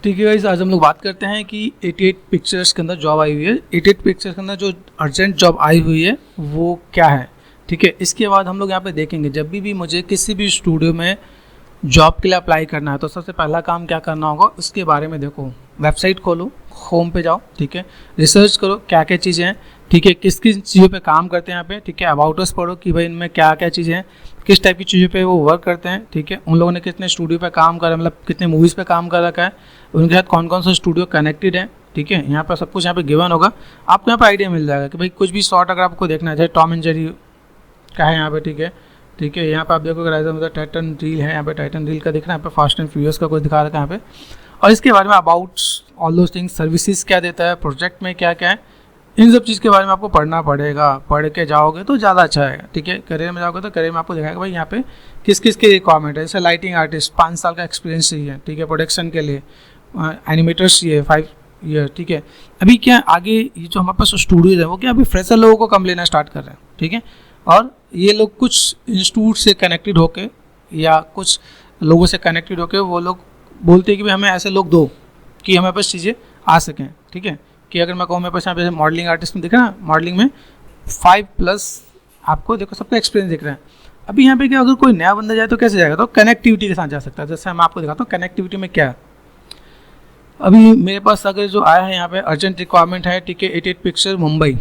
ठीक है गाइस, आज हम लोग बात करते हैं कि 88 पिक्चर्स के अंदर जॉब आई हुई है। 88 पिक्चर्स के अंदर जो अर्जेंट जॉब आई हुई है वो क्या है। ठीक है, इसके बाद हम लोग यहाँ पे देखेंगे जब भी मुझे किसी भी स्टूडियो में जॉब के लिए अप्लाई करना है तो सबसे पहला काम क्या करना होगा उसके बारे में देखो। वेबसाइट खोलो, होम पे जाओ, ठीक है, रिसर्च करो क्या क्या चीज़ें हैं, ठीक है, किस किस चीज़ों पे काम करते हैं यहाँ पे, ठीक है, अबाउट अस पढ़ो कि भाई इनमें क्या क्या चीज़ें हैं, किस टाइप की चीज़ों पे वो वर्क करते हैं, ठीक है, उन लोगों ने कितने स्टूडियो पे काम करा, मतलब कितने मूवीज़ पे काम कर रखा है, उनके साथ कौन कौन सा स्टूडियो कनेक्टेड है। ठीक है, यहाँ पर सब कुछ यहाँ पे गिवन होगा, आपको यहाँ पे आइडिया मिल जाएगा कि भाई कुछ भी शॉर्ट अगर आपको देखना है, चाहे टॉम एंड जेरी का है यहाँ पे, ठीक है, ठीक है, यहाँ पे आप देखोगे मतलब टाइटन रील है, यहाँ पे टाइटन रील का दिख रहा है, यहाँ पे फास्ट एंड फ्यूरियस का कुछ दिखा रखा है यहाँ पे, और इसके बारे में about all those things, services क्या देता है, प्रोजेक्ट में क्या क्या है, इन सब चीज़ के बारे में आपको पढ़ना पड़ेगा। पढ़ के जाओगे तो ज़्यादा अच्छा है। ठीक है, करियर में जाओगे तो करियर में आपको दिखाएगा भाई यहाँ पे किस किस की रिक्वायरमेंट है। जैसे लाइटिंग आर्टिस्ट 5 साल का एक्सपीरियंस चाहिए, ठीक है, प्रोडक्शन के लिए एनिमेटर्स चाहिए 5 ईयर। ठीक है, अभी क्या आगे ये जो हमारे पास स्टूडियोज है वो क्या अभी फ्रेशर लोगों को कम लेना स्टार्ट कर रहे हैं। ठीक है, और ये लोग कुछ इंस्टीट्यूट से कनेक्टेड होके या कुछ लोगों से कनेक्टेड होके वो लोग बोलते हैं कि भाई हमें ऐसे लोग दो कि हमारे पास चीज़ें आ सकें। ठीक है, कि अगर मैं कहूँ मेरे पास यहाँ पे मॉडलिंग आर्टिस्ट में दिख रहा है, मॉडलिंग में 5+ आपको देखो सबका एक्सपीरियंस दिख रहा है। अभी यहाँ पे क्या अगर कोई नया बंदा जाए तो कैसे जाएगा, तो कनेक्टिविटी के साथ जा सकता है। जैसे मैं आपको दिखाता हूँ कनेक्टिविटी में क्या है। अभी मेरे पास अगर जो आया है यहाँ पे अर्जेंट रिक्वायरमेंट है, ठीक है, 88 पिक्चर मुंबई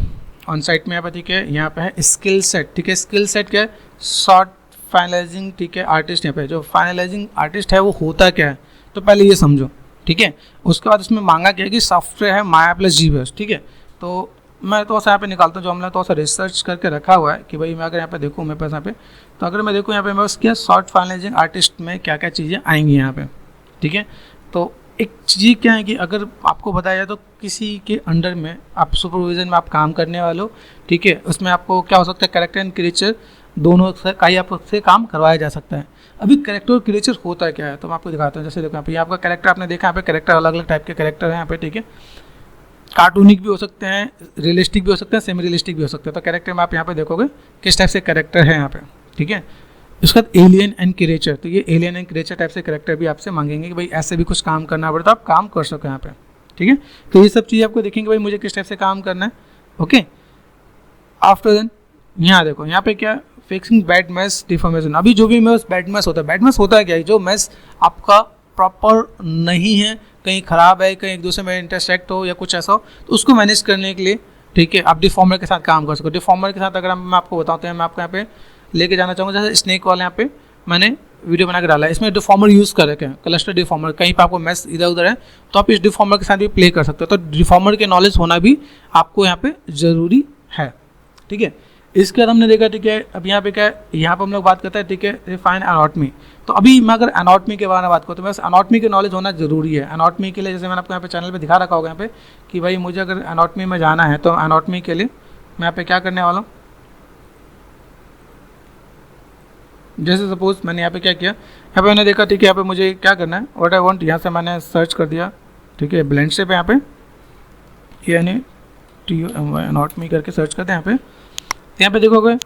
ऑन साइट में यहाँ पे, ठीक है, यहाँ पे है स्किल सेट। ठीक है, स्किल सेट क्या है, शॉर्ट फाइनलाइजिंग, ठीक है, आर्टिस्ट। यहाँ पे जो फाइनलाइजिंग आर्टिस्ट है वो होता क्या है, तो पहले ये समझो। ठीक है, उसके बाद उसमें मांगा क्या है कि सॉफ्टवेयर है माया प्लस जीबस। ठीक है, तो मैं तो यहाँ पे निकालता हूँ जो हमने तो रिसर्च करके रखा हुआ है कि भाई मैं अगर यहाँ पे देखूँ मेरे पास यहाँ पे, तो अगर मैं देखूँ यहाँ पे मेरे पास क्या शॉर्ट फाइनलाइजिंग आर्टिस्ट में क्या क्या चीज़ें आएंगी यहाँ पे। ठीक है, तो एक चीज़ क्या है कि अगर आपको बताया जाए तो किसी के अंडर में आप सुपरविजन में आप काम करने वाले हो, ठीक है, उसमें आपको क्या हो सकता है कैरेक्टर एंड क्रिएचर दोनों का ही आपसे काम करवाया जा सकता है। अभी कैरेक्टर और क्रिएचर होता है क्या है तो मैं आपको दिखाता हूँ। जैसे देखो यहाँ पे आपका कैरेक्टर आपने देखा, यहाँ पे कैरेक्टर अलग अलग टाइप के कैरेक्टर हैं यहाँ पे। ठीक है, कार्टूनिक भी हो सकते हैं, रियलिस्टिक भी हो सकते हैं, सेमी रियलिस्टिक भी हो सकते हैं। तो कैरेक्टर में आप यहाँ पे देखोगे किस टाइप से कैरेक्टर है यहाँ पे। ठीक है, उसके बाद एलियन एंड क्रिएचर, तो ये एलियन एंड क्रिएचर टाइप से कैरेक्टर भी आपसे मांगेंगे कि भाई ऐसे भी कुछ काम करना पड़े तो आप काम कर सको यहाँ पे। ठीक है, तो ये सब चीज़ आपको देखेंगे भाई मुझे किस टाइप से काम करना है। ओके, आफ्टर देन यहाँ देखो यहाँ पे क्या फिक्सिंग बैड मैस डिफॉर्मेशन। अभी जो भी मैस बैड मैस होता है, बैड मैस होता है क्या है, जो मैस आपका प्रॉपर नहीं है, कहीं ख़राब है, कहीं एक दूसरे में इंटरसेक्ट हो या कुछ ऐसा हो, तो उसको मैनेज करने के लिए, ठीक है, आप डिफॉर्मर के साथ काम कर सको। डिफॉर्मर के साथ अगर मैं आपको बताता हूँ, मैं आपको यहाँ पे लेके जाना चाहूँगा। जैसे स्नेक वाले यहाँ पे मैंने वीडियो बना के डाला है, इसमें डिफॉर्मर यूज़ कर रखे हैं, क्लस्टर डिफॉर्मर। कहीं पर आपको मैस इधर उधर है तो आप इस डिफॉर्मर के साथ भी प्ले कर सकते हो। तो डिफॉर्मर के नॉलेज होना भी आपको यहाँ पे ज़रूरी है। ठीक है, इसके बाद हमने देखा, ठीक है, अब यहाँ पे क्या है, यहाँ पर हम लोग बात करते हैं, ठीक है, रिफाइन एनाटॉमी। तो अभी मैं अगर एनाटॉमी के बारे में बात करूँ तो बस एनाटॉमी की नॉलेज होना जरूरी है। एनाटॉमी के लिए जैसे मैंने आपको यहाँ पे चैनल पे दिखा रखा होगा यहाँ पे कि भाई मुझे अगर एनाटॉमी में जाना है तो एनाटॉमी के लिए मैं यहाँ पे क्या करने वाला हूँ। जैसे सपोज मैंने यहाँ पे क्या किया, यहाँ पे मैंने देखा, ठीक है, यहाँ पे मुझे क्या करना है, व्हाट आई वांट, यहाँ से मैंने सर्च कर दिया। ठीक है, ब्लेंड से पे यहाँ पे यानी एनाटॉमी करके सर्च करते हैं यहाँ पे। यहाँ पे देखोगे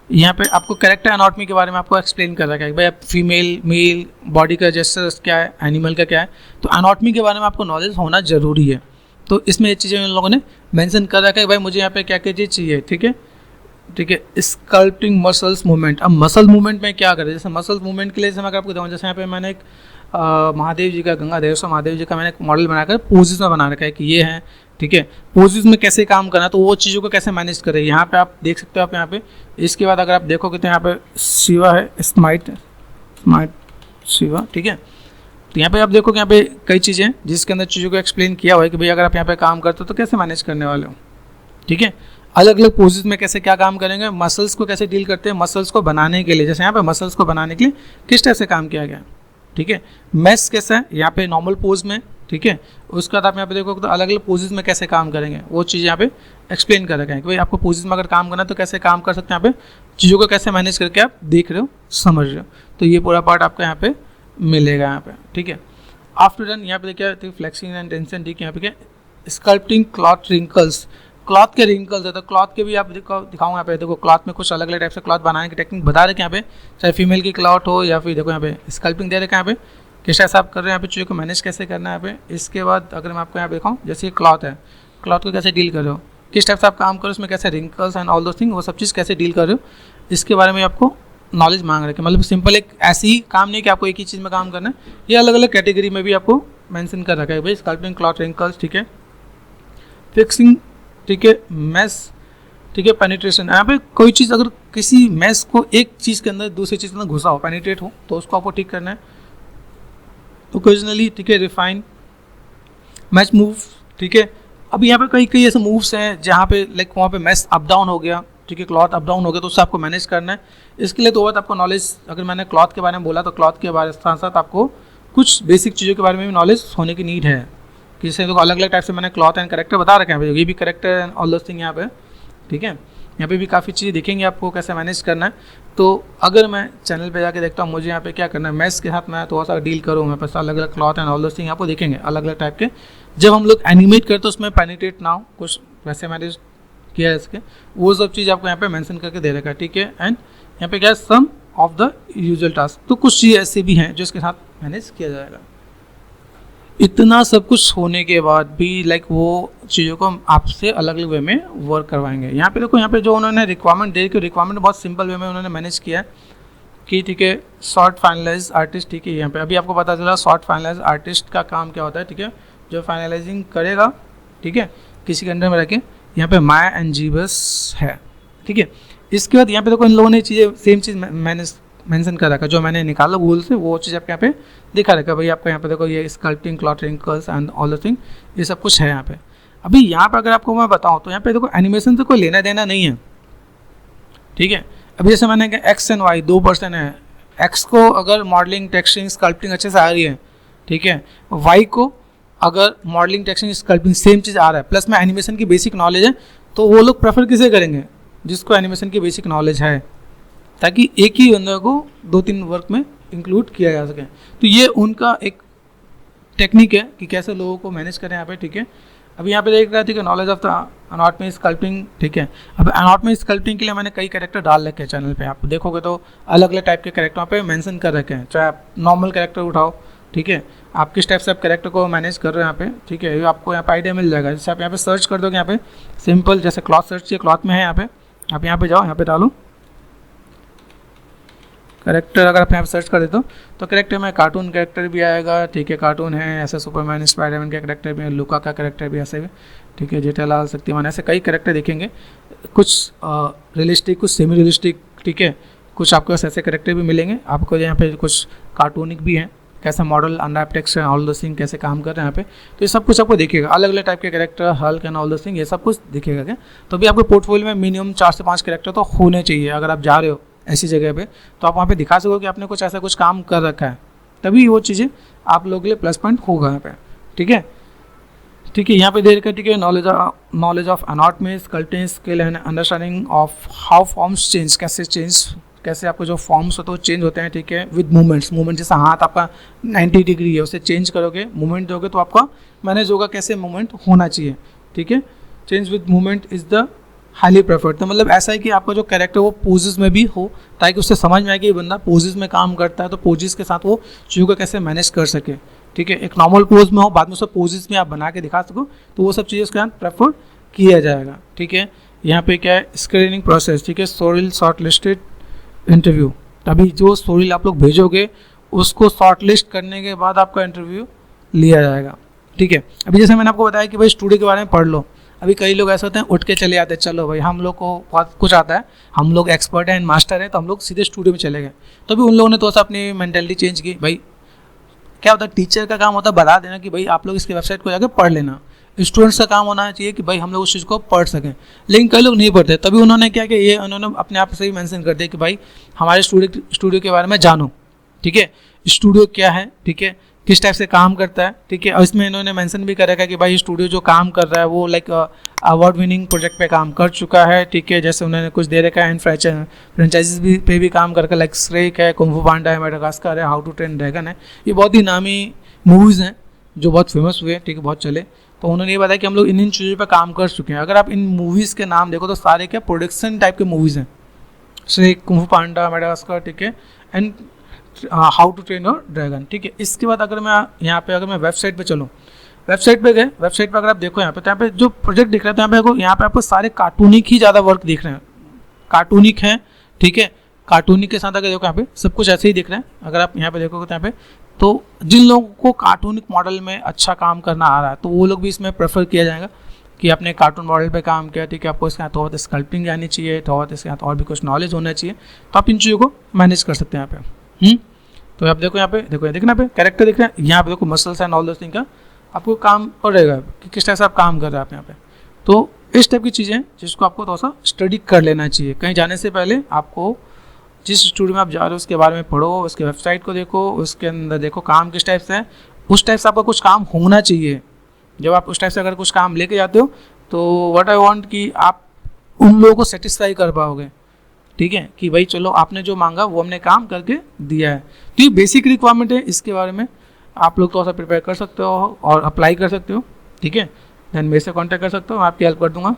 यहाँ पे आपको कैरेक्टर एनाटॉमी के बारे में आपको एक्सप्लेन कर रखा है कि भाई आप फीमेल मेल बॉडी का जेस्चर्स क्या है, एनिमल का क्या है। तो एनाटॉमी के बारे में आपको नॉलेज होना ज़रूरी है। तो इसमें ये चीज़ें उन लोगों ने मेंशन कर रखा है कि भाई मुझे यहाँ पे क्या क्या चीज़ चाहिए। ठीक है, ठीक है, स्कल्पटिंग मसल्स मूवमेंट। अब मसल मूवमेंट में क्या करें, जैसे मसल्स मूवमेंट के लिए जैसे मैं आपको बताऊँ, जैसे यहाँ पे मैंने एक महादेव जी का, गंगाधर महादेव जी का मैंने एक मॉडल बनाकर पोजेस में बना रखा है कि ये है। ठीक है, पोजेस में कैसे काम करना, तो वो चीज़ों को कैसे मैनेज करें, यहाँ पे आप देख सकते हो। आप यहाँ पे इसके बाद अगर आप देखोगे तो यहाँ पे शिवा है, स्मार्ट शिवा। ठीक है, तो यहाँ पे आप देखोगे यहाँ पे कई चीज़ें हैं जिसके अंदर चीज़ों को एक्सप्लेन किया हुआ है कि भाई अगर आप यहाँ पे काम करते हो तो कैसे मैनेज करने वाले हो। ठीक है, अलग अलग पोजेस में कैसे क्या काम करेंगे, मसल्स को कैसे डील करते हैं, मसल्स को बनाने के लिए, जैसे यहाँ पे मसल्स को बनाने के लिए किस टाइप से काम किया गया। ठीक है, मैस कैसा है, यहाँ पे नॉर्मल पोज में। ठीक है, उसके बाद आप यहाँ पे देखोगे तो अलग अलग पोजेस में कैसे काम करेंगे, वो चीज़ यहाँ पे एक्सप्लेन कर रखे हैं कि भाई आपको पोजेस में अगर काम करना है तो कैसे काम कर सकते हैं, यहाँ पे चीज़ों को कैसे मैनेज करके आप देख रहे हो, समझ रहे हो। तो ये पूरा पार्ट आपको यहाँ पे मिलेगा यहाँ पे। ठीक है, आफ्टर डन यहाँ पे देखिए फ्लेक्सिंग एंड टेंशन। ठीक है, यहाँ पे क्या स्कल्पटिंग क्लॉथ रिंकल्स, क्लॉथ के रिंकल्स है तो क्लॉथ के भी आप दिखाऊंगा यहाँ पे। देखो क्लॉथ में कुछ अलग अलग टाइप से क्लॉथ बनाने की टेक्निक बता रखे यहाँ पे, चाहे फीमेल की क्लॉथ हो या फिर देखो यहाँ पे स्कल्पिंग दे रखे यहाँ पे किस टाइप से आप कर रहे हैं यहाँ पे चीज़ों को मैनेज कैसे करना है यहाँ पे। इसके बाद अगर मैं आपको यहाँ पे दिखाऊँ, जैसे ये क्लॉथ है, क्लॉथ को कैसे डील कर रहे हो, किस टाइप से आप काम करो, उसमें कैसे रिंकल्स एंड ऑल दो थिंग, वो सब चीज़ कैसे डील कर रहे हो, इसके बारे में आपको नॉलेज मांग रहे हैं। मतलब सिंपल एक ऐसे ही काम नहीं कि आपको एक ही चीज़ में काम करना है, ये अलग अलग कैटेगरी में भी आपको मेंशन कर रखा है भाई। स्कल्पटिंग, क्लॉथ, रिंकल्स, ठीक है, फिक्सिंग, ठीक है, मेस, ठीक है, पेनिट्रेशन। यहाँ पे कोई चीज़ अगर किसी मेस को एक चीज़ के अंदर दूसरी चीज़ के अंदर घुसा हो, पेनिट्रेट हो, तो उसको आपको ठीक करना है। ओकेजनली, ठीक है, रिफाइन, मैच मूव, ठीक है। अब यहाँ पे कई ऐसे मूव्स हैं जहाँ पे लाइक वहाँ पे मैच अप डाउन हो गया, ठीक है, क्लॉथ अप डाउन हो गया, तो उससे आपको मैनेज करना है। इसके लिए तो बहुत आपको नॉलेज, अगर मैंने क्लॉथ के बारे में बोला तो क्लॉथ के बारे साथ साथ आपको कुछ बेसिक चीज़ों के बारे में भी नॉलेज होने की नीड है। कि जैसे लोग अलग अलग टाइप से मैंने क्लॉथ एंड करेक्टर बता रखे हैं, ये भी character and all those thing यहाँ पे, ठीक है। यहाँ पे भी काफ़ी चीज़ें दिखेंगी आपको कैसे मैनेज करना है। तो अगर मैं चैनल पे जाके देखता हूँ मुझे यहाँ पे क्या करना है, मैथ्स के साथ मैं थोड़ा सा डील करूँ, मेरे पास अलग अलग cloth and all those thing आपको दिखेंगे अलग अलग टाइप के। जब हम लोग एनिमेट करते हैं उसमें पेनिट्रेट ना हो, कुछ वैसे मैंने किया है इसके, वो सब चीज़ आपको यहाँ पे मेंशन करके दे रखा है, ठीक है। एंड यहाँ पे क्या है, सम ऑफ द यूजुअल टास्क, तो कुछ चीज़ ऐसे भी हैं जो इसके साथ मैनेज किया जाएगा। इतना सब कुछ होने के बाद भी लाइक वो चीज़ों को आपसे अलग अलग वे में वर्क करवाएंगे। यहाँ पे देखो, यहाँ पे जो उन्होंने रिक्वायरमेंट दे रखी है, रिक्वायरमेंट बहुत सिंपल वे में उन्होंने मैनेज किया है कि ठीक है, शॉर्ट फाइनलाइज आर्टिस्ट, ठीक है। यहाँ पे अभी आपको पता चला शॉर्ट फाइनलाइज आर्टिस्ट का काम क्या होता है, ठीक है, जो फाइनलाइजिंग करेगा, ठीक है, किसी के अंडर में रखे। यहाँ पे माया एंड जीबस है, ठीक है। इसके बाद यहाँ पे देखो इन लोगों ने चीज़ें सेम चीज़ मैंने मेंशन कर रखा, जो मैंने निकाला गूगल से, वो चीज़ आपके यहाँ पे दिखा रखा भाई। आपको यहाँ पे देखो ये sculpting, cloth, wrinkles and all the thing, ये सब कुछ है यहाँ पे। अभी यहाँ पे अगर आपको मैं बताऊँ तो यहाँ पे देखो एनिमेशन से कोई लेना देना नहीं है, ठीक है। अभी जैसे मैंने कहा एक्स एंड वाई 2% है, एक्स को अगर मॉडलिंग, टेक्सचरिंग, स्कल्पटिंग अच्छे से आ रही है, ठीक है, वाई को अगर मॉडलिंग, टेक्सचरिंग, स्कल्पटिंग सेम चीज़ आ रहा है प्लस में एनिमेशन की बेसिक नॉलेज है, तो वो लोग प्रेफर किसे करेंगे, जिसको एनिमेशन की बेसिक नॉलेज है, ताकि एक ही बंदे को 2-3 वर्क में इंक्लूड किया जा सके। तो ये उनका एक टेक्निक है कि कैसे लोगों को मैनेज करें यहाँ पे, ठीक है। अभी यहाँ पे देख रहा है, ठीक है, knowledge of the anatomy sculpting, ठीक है। अब एनाटॉमी स्कल्पटिंग के लिए मैंने कई कैरेक्टर डाल रखे हैं चैनल पे, आप देखोगे तो अलग अलग टाइप के कैरेक्टर पे मेंशन कर रखे हैं। चाहे आप नॉर्मल कैरेक्टर उठाओ, ठीक है, आप किस टाइप से आप कैरेक्टर को मैनेज कर रहे हो यहाँ पे, ठीक है, आपको यहाँ पे आइडिया मिल जाएगा। जैसे आप यहाँ पे सर्च कर दोगे, यहाँ पे सिंपल जैसे क्लॉथ सर्च किया, क्लॉथ में है यहाँ पे, आप यहाँ पे जाओ, यहाँ पे डालो कैरेक्टर। अगर आप यहाँ पे सर्च कर देते हो तो कैरेक्टर में कार्टून कैरेक्टर भी आएगा, ठीक है, कार्टून है ऐसे, सुपरमैन, स्पाइडरमैन का कैरेक्टर भी है, लुका का कैरेक्टर भी ऐसे भी, ठीक है, जेठालाल, शक्तिमान, ऐसे कई कैरेक्टर दिखेंगे। कुछ रियलिस्टिक, कुछ सेमी रियलिस्टिक, ठीक है, कुछ आपके पास ऐसे कैरेक्टर भी मिलेंगे आपको। यहाँ पे कुछ कार्टूनिक भी हैं, कैसा मॉडल, अनरैप टेक्सचर, ऑल दो थिंग कैसे काम कर रहे हैं यहाँ पे, तो ये सब कुछ आपको दिखेगा। अलग अलग टाइप के कैरेक्टर, हल्क एंड ऑल दो थिंग, ये सब कुछ दिखेगा क्या। तो भी आपके पोर्टफोलियो में मिनिमम 4 से 5 कैरेक्टर तो होने चाहिए। अगर आप जा रहे हो ऐसी जगह पे तो आप वहाँ पे दिखा सको कि आपने कुछ ऐसा कुछ काम कर रखा है, तभी वो चीज़ें आप लोगों के लिए प्लस पॉइंट होगा यहाँ पे, ठीक है। ठीक है, यहाँ पे दे रखा, ठीक है, knowledge of anatomy, sculpting skill and understanding of how forms change, कैसे आपको जो फॉर्म्स होते हैं वो चेंज होते हैं, ठीक है, विद मूवमेंट्स। मूवमेंट जैसा हाथ आपका 90 डिग्री है, उसे चेंज करोगे, मूवमेंट दोगे तो आपका मैनेज होगा कैसे मूवमेंट होना चाहिए, ठीक है। Change with movement is the highly preferred, तो मतलब ऐसा है कि आपका जो कैरेक्टर वो पोजेस में भी हो, ताकि उससे समझ में आए कि ये बंदा पोजेस में काम करता है, तो पोजेस के साथ वो चीज़ों को कैसे मैनेज कर सके, ठीक है। एक नॉर्मल पोज में हो, बाद में उसको पोजेस में आप बना के दिखा सको, तो वो सब चीज़ें उसके साथ प्रेफर किया जाएगा, ठीक है। यहाँ पे क्या है, स्क्रीनिंग प्रोसेस, ठीक है, सोरिल शॉर्ट लिस्टेड इंटरव्यू। तभी जो सोरिल आप लोग भेजोगे उसको शॉर्ट लिस्ट करने के बाद आपका इंटरव्यू लिया जाएगा, ठीक है। अभी जैसे मैंने आपको बताया कि भाई स्टूडियो के बारे में पढ़ लो। अभी कई लोग ऐसे होते हैं उठ के चले जाते हैं, चलो भाई हम लोग को बहुत कुछ आता है, हम लोग एक्सपर्ट हैं, मास्टर हैं, तो हम लोग सीधे स्टूडियो में चले गए। तो अभी उन लोगों ने थोड़ा सा अपनी मेंटेलिटी चेंज की। भाई क्या होता है, टीचर का काम होता है बता देना कि भाई आप लोग इसकी वेबसाइट को जाकर पढ़ लेना, स्टूडेंट्स का काम होना चाहिए कि भाई हम लोग उस चीज़ को पढ़ सकें। लेकिन कई लोग नहीं पढ़ते, तभी उन्होंने क्या किया, ये उन्होंने अपने आप से ही मेंशन कर दिया कि भाई हमारे स्टूडियो के बारे में जानो, ठीक है, स्टूडियो क्या है, ठीक है, किस टाइप से काम करता है, ठीक है। और इसमें इन्होंने मेंशन भी कर रखा है कि भाई स्टूडियो जो काम कर रहा है वो लाइक अवार्ड विनिंग प्रोजेक्ट पे काम कर चुका है, ठीक है। जैसे उन्होंने कुछ दे रखा है, फ्रेंचाइजीज भी पे भी काम करके, लाइक श्रेक है, कुंग फू पांडा है, मेडागास्कर है, हाउ टू ट्रेन ड्रैगन है, ये बहुत ही नामी मूवीज़ हैं जो बहुत फेमस हुए, ठीक है, बहुत चले। तो उन्होंने ये बताया कि हम लोग इन चीज़ों पर काम कर चुके हैं। अगर आप इन मूवीज़ के नाम देखो तो सारे क्या प्रोडक्शन टाइप के मूवीज़ हैं, Shrek, Kung Fu Panda, Madagascar, ठीक है, and how to train your dragon, ठीक है। इसके बाद अगर मैं यहाँ पे अगर मैं वेबसाइट पे चलूँ, वेबसाइट पे गए, वेबसाइट पे अगर आप देखो यहाँ पे, तो यहाँ पे जो प्रोजेक्ट दिख रहा है, तो यहाँ पे आपको सारे कार्टूनिक ही ज़्यादा वर्क दिख रहे हैं, कार्टूनिक हैं, ठीक है। कार्टूनिक के साथ अगर देखो यहाँ पे सब कुछ ऐसे ही दिख रहा है। अगर आप यहाँ पे देखोगे तो यहाँ पे तो जिन लोगों को कार्टूनिक मॉडल में अच्छा काम करना आ रहा है, तो वो लोग भी इसमें प्रेफर किया जाएगा कि आपने कार्टून मॉडल पे काम किया, ठीक है। आपको इसके साथ और स्कल्पिंग आनी चाहिए, तो और इसके साथ और भी कुछ नॉलेज होना चाहिए, तो आप इन चीज़ों को मैनेज कर सकते हैं यहाँ पे। तो आप देखो यहाँ पे, देखो देखना पे कैरेक्टर दिख रहा है, यहाँ पे देखो muscles and all those thing का आपको काम पर रहेगा कि किस तरह से आप काम कर रहे हैं आप यहाँ पे। तो इस टाइप की चीज़ें जिसको आपको थोड़ा सा स्टडी कर लेना चाहिए। कहीं जाने से पहले आपको जिस स्टूडियो में आप जा रहे हो उसके बारे में पढ़ो, उसके वेबसाइट को देखो, उसके अंदर देखो काम किस टाइप से है, उस टाइप से आपका कुछ काम होना चाहिए। जब आप उस टाइप से अगर कुछ काम लेके जाते हो तो व्हाट आई वांट कि आप उन लोगों को सेटिस्फाई कर पाओगे, ठीक है, कि भाई चलो आपने जो मांगा वो हमने काम करके दिया है। तो ये बेसिक रिक्वायरमेंट है, इसके बारे में आप लोग थोड़ा सा प्रिपेयर कर सकते हो और अप्लाई कर सकते हो, ठीक है। देन मेरे से कॉन्टैक्ट कर सकते हो, मैं आपकी हेल्प कर दूंगा।